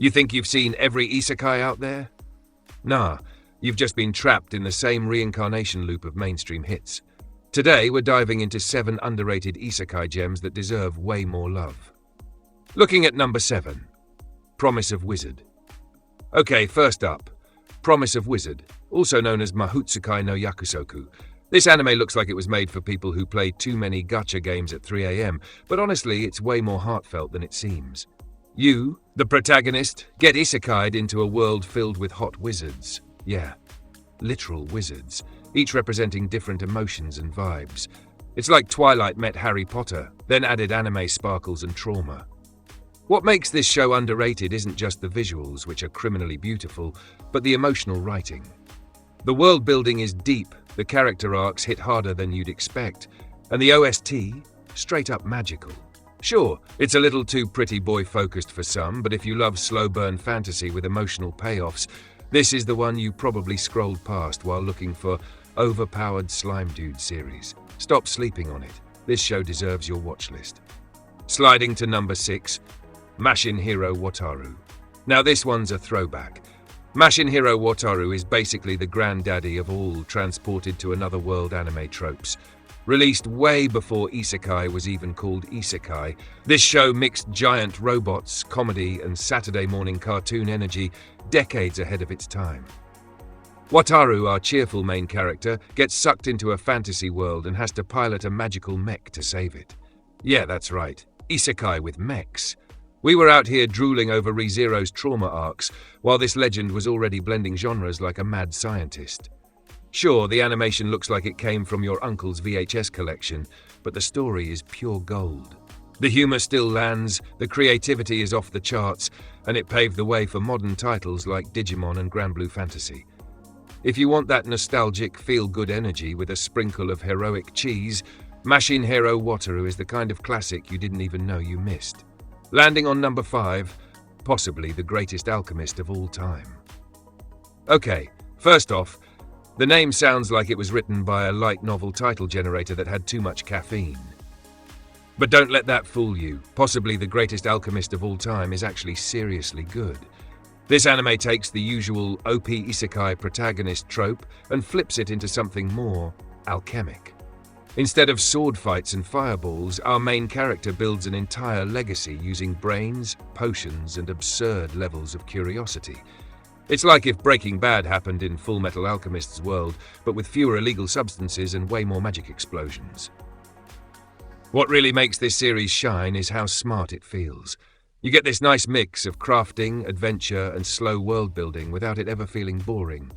You think you've seen every isekai out there? Nah, you've just been trapped in the same reincarnation loop of mainstream hits. Today, we're diving into 7 underrated isekai gems that deserve way more love. Looking at number 7, Promise of Wizard. Okay, first up, Promise of Wizard, also known as Mahutsukai no Yakusoku. This anime looks like it was made for people who play too many gacha games at 3 a.m, but honestly, it's way more heartfelt than it seems. You, the protagonist, get isekai'd into a world filled with hot wizards. Yeah, literal wizards, each representing different emotions and vibes. It's like Twilight met Harry Potter, then added anime sparkles and trauma. What makes this show underrated isn't just the visuals, which are criminally beautiful, but the emotional writing. The world building is deep, the character arcs hit harder than you'd expect, and the OST, straight up magical. Sure, it's a little too pretty boy focused for some, but if you love slow burn fantasy with emotional payoffs, this is the one you probably scrolled past while looking for overpowered slime dude series. Stop sleeping on it. This show deserves your watch list. Sliding to number 6, Mashinhiro Wataru. Now this one's a throwback. Mashinhiro Wataru is basically the granddaddy of all transported to another world anime tropes. Released way before isekai was even called isekai, this show mixed giant robots, comedy, and Saturday morning cartoon energy decades ahead of its time. Wataru, our cheerful main character, gets sucked into a fantasy world and has to pilot a magical mech to save it. Yeah, that's right, isekai with mechs. We were out here drooling over ReZero's trauma arcs, while this legend was already blending genres like a mad scientist. Sure, the animation looks like it came from your uncle's VHS collection, but the story is pure gold. The humor still lands, the creativity is off the charts, and it paved the way for modern titles like Digimon and Granblue Fantasy. If you want that nostalgic, feel-good energy with a sprinkle of heroic cheese, Mashinhiro Wataru is the kind of classic you didn't even know you missed. Landing on number 5, possibly the greatest alchemist of all time. Okay, first off, the name sounds like it was written by a light novel title generator that had too much caffeine. But don't let that fool you. Possibly the greatest alchemist of all time is actually seriously good. This anime takes the usual OP isekai protagonist trope and flips it into something more alchemic. Instead of sword fights and fireballs, our main character builds an entire legacy using brains, potions, and absurd levels of curiosity. It's like if Breaking Bad happened in Full Metal Alchemist's world, but with fewer illegal substances and way more magic explosions. What really makes this series shine is how smart it feels. You get this nice mix of crafting, adventure, and slow world building without it ever feeling boring.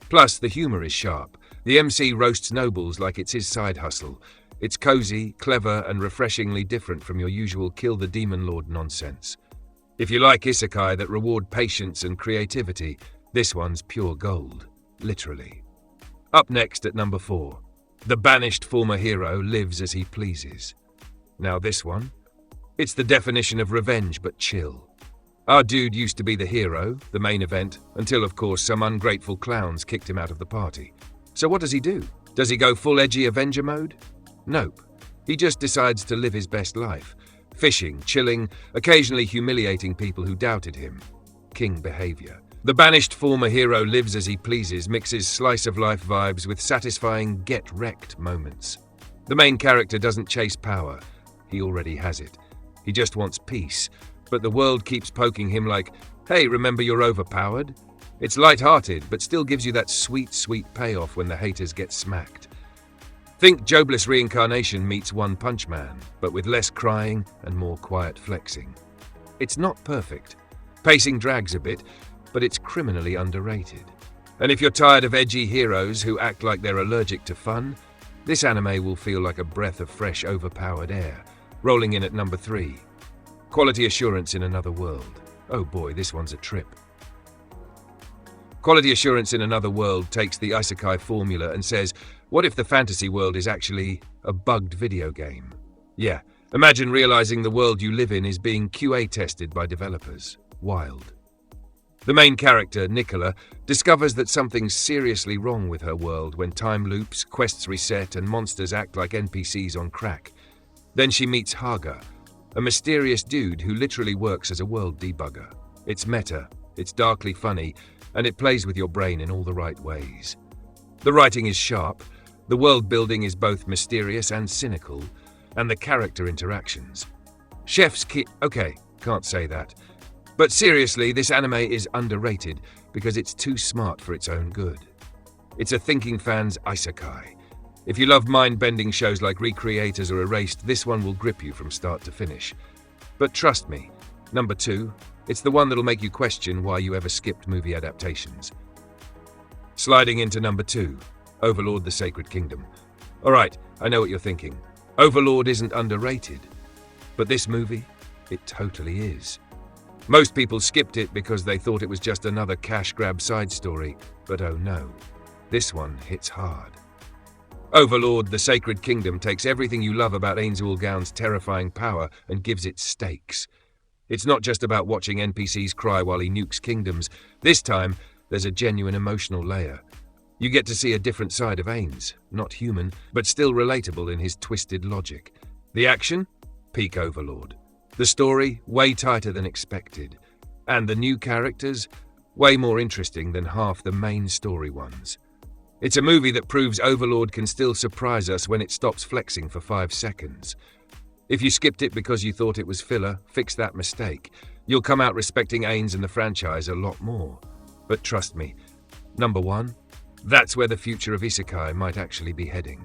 Plus, the humor is sharp. The MC roasts nobles like it's his side hustle. It's cozy, clever, and refreshingly different from your usual kill the demon lord nonsense. If you like isekai that reward patience and creativity, this one's pure gold, literally. Up next at number 4, the banished former hero lives as he pleases. Now this one, it's the definition of revenge but chill. Our dude used to be the hero, the main event, until of course some ungrateful clowns kicked him out of the party. So what does he do? Does he go full edgy Avenger mode? Nope. He just decides to live his best life. Fishing, chilling, occasionally humiliating people who doubted him. King behavior. The banished former hero lives as he pleases, mixes slice-of-life vibes with satisfying get-wrecked moments. The main character doesn't chase power. He already has it. He just wants peace. But the world keeps poking him like, hey, remember you're overpowered? It's light-hearted, but still gives you that sweet, sweet payoff when the haters get smacked. Think Jobless Reincarnation meets One Punch Man, but with less crying and more quiet flexing. It's not perfect. Pacing drags a bit, but it's criminally underrated. And if you're tired of edgy heroes who act like they're allergic to fun, this anime will feel like a breath of fresh, overpowered air. Rolling in at number 3. Quality Assurance in Another World. Oh boy, this one's a trip. Quality Assurance in Another World takes the isekai formula and says, what if the fantasy world is actually a bugged video game? Yeah, imagine realizing the world you live in is being QA tested by developers. Wild. The main character, Nicola, discovers that something's seriously wrong with her world when time loops, quests reset, and monsters act like NPCs on crack. Then she meets Haga, a mysterious dude who literally works as a world debugger. It's meta, it's darkly funny, and it plays with your brain in all the right ways. The writing is sharp, the world building is both mysterious and cynical, and the character interactions. Okay, can't say that. But seriously, this anime is underrated because it's too smart for its own good. It's a thinking fan's Isekai. If you love mind-bending shows like Recreators or Erased, this one will grip you from start to finish. But trust me, number 2, it's the one that'll make you question why you ever skipped movie adaptations. Sliding into number 2, Overlord: The Sacred Kingdom. Alright, I know what you're thinking. Overlord isn't underrated. But this movie, it totally is. Most people skipped it because they thought it was just another cash grab side story, but oh no, this one hits hard. Overlord: The Sacred Kingdom takes everything you love about Ainz Gaon's terrifying power and gives it stakes. It's not just about watching NPCs cry while he nukes kingdoms. This time, there's a genuine emotional layer. You get to see a different side of Ainz, not human, but still relatable in his twisted logic. The action? Peak Overlord. The story? Way tighter than expected. And the new characters? Way more interesting than half the main story ones. It's a movie that proves Overlord can still surprise us when it stops flexing for 5 seconds. If you skipped it because you thought it was filler, fix that mistake. You'll come out respecting Ainz and the franchise a lot more. But trust me, number 1, that's where the future of Isekai might actually be heading.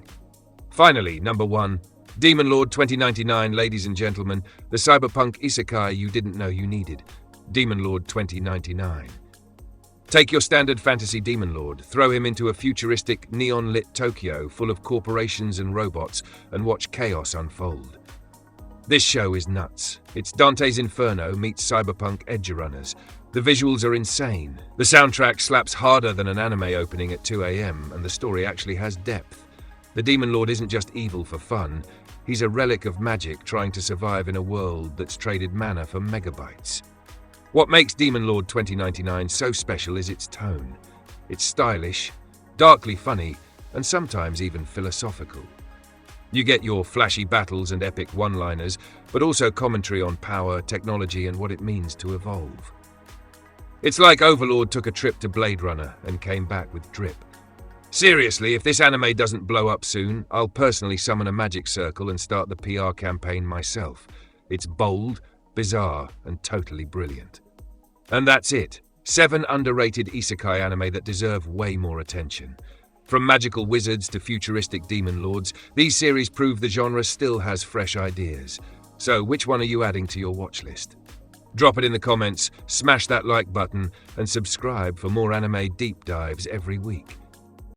Finally, number 1, Demon Lord 2099, ladies and gentlemen, the cyberpunk Isekai you didn't know you needed. Demon Lord 2099. Take your standard fantasy Demon Lord, throw him into a futuristic, neon-lit Tokyo full of corporations and robots, and watch chaos unfold. This show is nuts. It's Dante's Inferno meets cyberpunk edgerunners. The visuals are insane. The soundtrack slaps harder than an anime opening at 2 a.m, and the story actually has depth. The Demon Lord isn't just evil for fun. He's a relic of magic trying to survive in a world that's traded mana for megabytes. What makes Demon Lord 2099 so special is its tone. It's stylish, darkly funny, and sometimes even philosophical. You get your flashy battles and epic one-liners, but also commentary on power, technology, and what it means to evolve. It's like Overlord took a trip to Blade Runner and came back with drip. Seriously, if this anime doesn't blow up soon, I'll personally summon a magic circle and start the PR campaign myself. It's bold, bizarre, and totally brilliant. And that's it. 7 underrated isekai anime that deserve way more attention. From magical wizards to futuristic demon lords, these series prove the genre still has fresh ideas. So, which one are you adding to your watch list? Drop it in the comments, smash that like button, and subscribe for more anime deep dives every week.